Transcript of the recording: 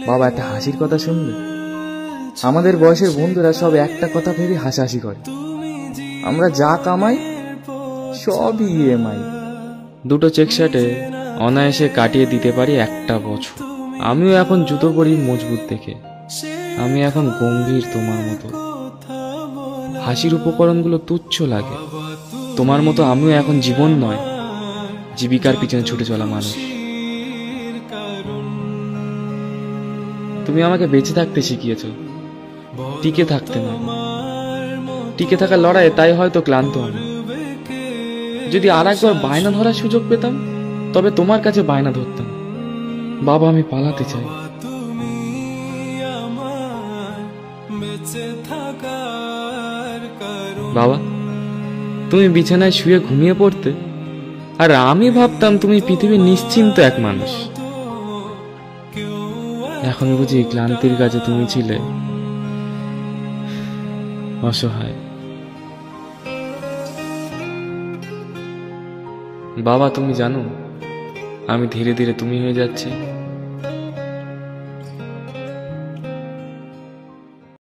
বাবা, একটা হাসির কথা শুনবে? আমাদের বয়সের বন্ধুরা সব একটা কথা ভেবে হাসাহাসি করে, আমরা যা কামাই সবই ইএমআই। দুটো চেক শার্টে অনায়াসে কাটিয়ে দিতে পারি একটা বছর। আমিও এখন জুতো পরি মজবুত দেখে, আমি এখন গম্ভীর তোমার মতো। হাসির উপকরণগুলো তুচ্ছ লাগে, তোমার মতো আমিও এখন জীবন নয়, জীবিকার পিছনে ছুটে চলা মানুষ। তুমি আমাকে বেঁচে থাকতে শিখিয়েছ, টিকে থাকতে নয়। টিকে থাকার লড়াইয়ে তাই হয়তো ক্লান্ত আমি। যদি আর একবার বায়না ধরার সুযোগ পেতাম, তবে তোমার কাছে বায়না ধরতাম, বাবা আমি পালাতে চাই। বাবা, তুমি বিছানায় শুয়ে ঘুমিয়ে পড়তে, আর আমি ভাবতাম তুমি পৃথিবীর নিশ্চিন্ত এক মানুষ। এখন বুঝি ক্লান্তির কাছে তুমি ছিলে অসহায়। বাবা, তুমি জানো আমি ধীরে ধীরে তুমি হয়ে যাচ্ছি।